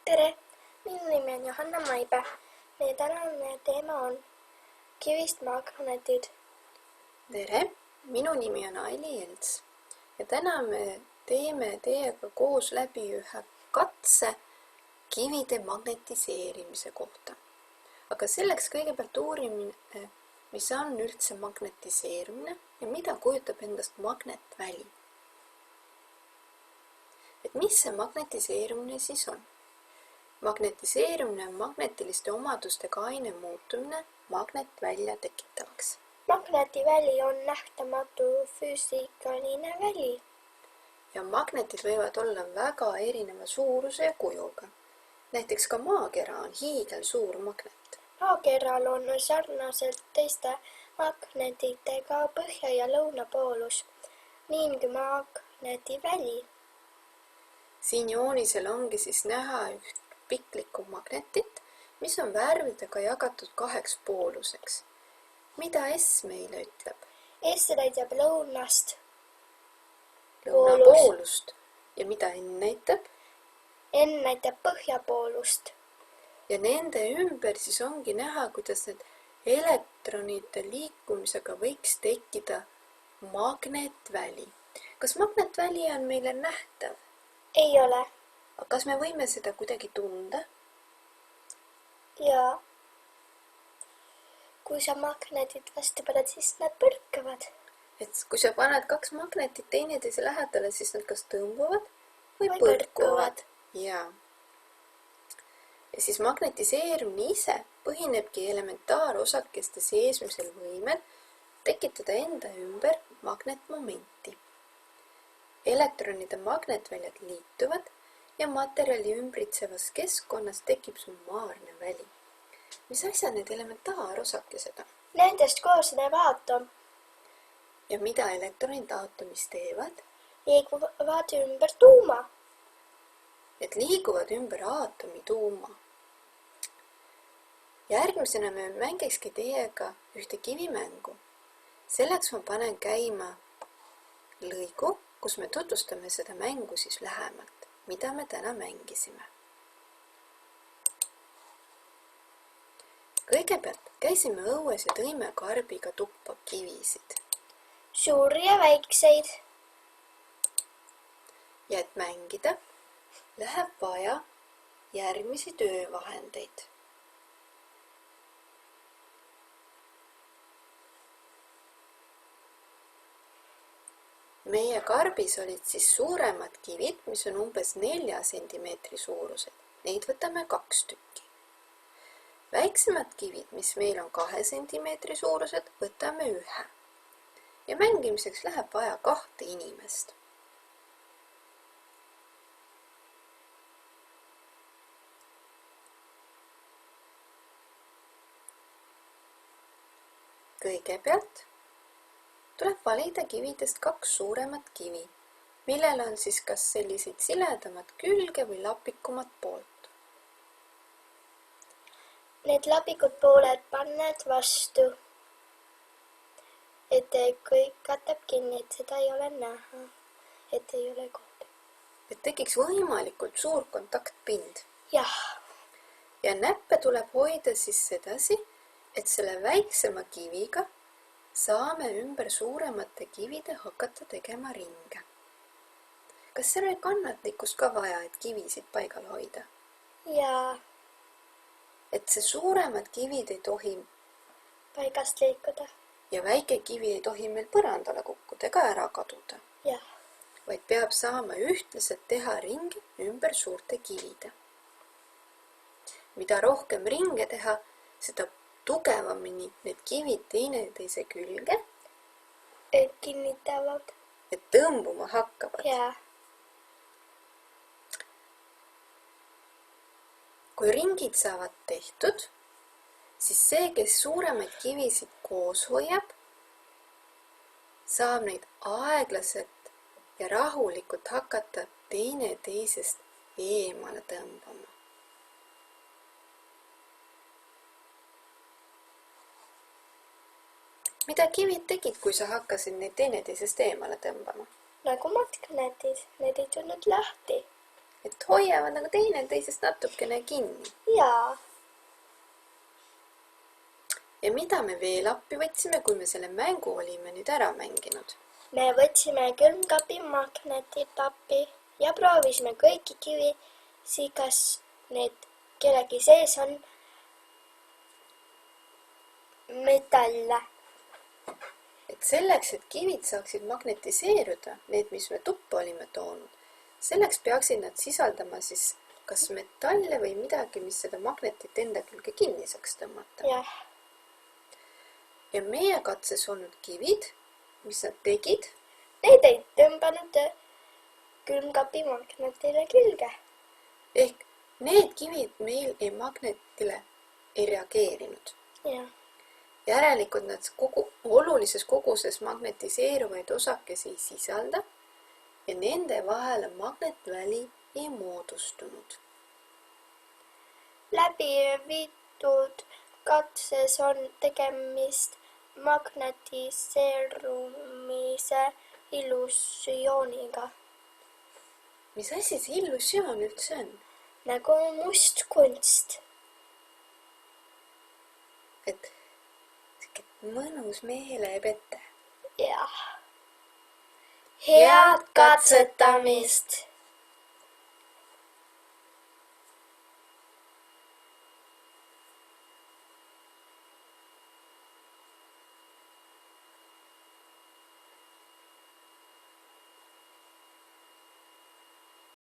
Tere! Minu nimi on Johanna Maibe. Meie tänane teema on kivist magnetid. Tere! Minu nimi on Aili Elts ja täna me teeme teiega koos läbi ühe katse kivide magnetiseerimise kohta. Aga selleks kõigepealt uurimine, mis on üldse magnetiseerimine ja mida kujutab endast magnetväli. Et mis see magnetiseerimine siis on? Magnetiseerimine on magnetiliste omadustega aine muutumine magnetvälja tekitavaks. Magnetiväli on nähtamatu füüsikaline väli. Ja magnetid võivad olla väga erineva suuruse ja kujuga. Näiteks ka maakera on hiigelsuur magnet. Maakeral on sarnaselt teiste magnetitega põhja- ja lõunapoolus ning magnetiväli. Siin joonisel ongi siis näha üht piklikku magnetit, mis on värvidega jagatud 2 pooluseks. Mida S meile ütleb? S näitab lõunast. Lõunapoolust. Ja mida N näitab? N näitab põhjapoolust. Ja nende ümber siis ongi näha, kuidas need elektronide liikumisega võiks tekkida magnetväli. Kas magnetväli on meile nähtav? Ei ole. Aga kas me võime seda kuidagi tunda? Ja kui sa magnetid vastu paned, siis nad põrkavad. Et kui sa paned 2 magnetit teineteise lähedale, siis nad kas tõmbuvad või Või põrkuvad. põrkuvad. Ja siis magnetiseerimine ise põhinebki elementaarosakeste seesmisel võimel tekitada enda ümber magnetmomenti. Elektronide magnetväljad liituvad ja materjali ümbritsevas keskkonnas tekib summaarne väli. Mis asja need elementaarosakesed on? Nendest koosnev aatom Ja mida elektronid aatomis teevad? liiguvad ümber tuuma. Et liiguvad ümber aatomi tuuma. Järgmisena me mängikski teiega ühte kivimängu. Selleks ma panen käima lõigu, kus me tutvustame seda mängu siis lähemalt, mida me täna mängisime. Kõigepealt käisime õues ja tõime karbiga tuppa kivisid. Suuri ja väikseid. Ja et mängida, läheb vaja järgmisi töövahendeid. Meie karbis olid siis suuremad kivid, mis on umbes 4 sentimeetri suurused. Neid võtame 2 tükki. Väiksemad kivid, mis meil on 2 sentimeetri suurused, võtame 1. Ja mängimiseks läheb vaja 2 inimest. Kõigepealt tuleb valida kividest 2 suuremat kivi, millel on siis kas selliseid siledamat külge või lapikumat poolt. Need lapikud pooled panned vastu, et kõik katab kinni, et seda ei ole näha, et ei ole kohta. Et tekiks võimalikult suur kontaktpind. Jah, Ja näppe tuleb hoida siis sedasi, et selle väiksema kiviga saame ümber suuremate kivide hakata tegema ringe. Kas seal oli kannatlikkust ka vaja, et kivisid paigal hoida? ja Et see suuremad kivid ei tohi paigast liikuda. ja väike kivi ei tohi meil põrandale kukkuda ega ära kaduda, Jah, vaid peab saama ühtlaselt teha ringi ümber suurte kivide. Mida rohkem ringe teha, seda tugevamini need kivid teineteise külge, kinnitavad. et tõmbuma hakkavad. Ja Kui ringid saavad tehtud, siis see, kes suuremaid kivisid koos hoiab, saab neid aeglaselt ja rahulikult hakata teineteisest eemale tõmbama. Mida kivid tegid, kui sa hakkasid neid teineteisest eemale tõmbama? nagu magnetid, need ei tulnud lahti. et hoiavad nagu teineteisest natukene kinni. Jaa. Ja mida me veel appi võtsime, kui me selle mängu olime nüüd ära mänginud? Me võtsime külmkapi magnetid appi ja proovisime kõiki kivisi, kas need kellegi sees on metalle. Et selleks, et kivid saaksid magnetiseeruda, need, mis me tuppa olime toonud, selleks peaksid nad sisaldama siis kas metalle või midagi, mis seda magnetit enda külge kinni saaks tõmmata. Jah. Ja meie katses olnud kivid, mis nad tegid? Need ei tõmbanud külmkapi magnetile külge. Ehk need kivid meil magnetile ei reageerinud. Jah. Järelikult nad olulises koguses magnetiseeruvaid osakesi ei sisalda ja nende vahele magnetväli ei moodustunud. Läbi viidud katses on tegemist magnetiseerumise illusiooniga. Mis asi see illusioon üldse on? Nagu must kunst. Et mõnus meelepete. Jah. Head katsetamist!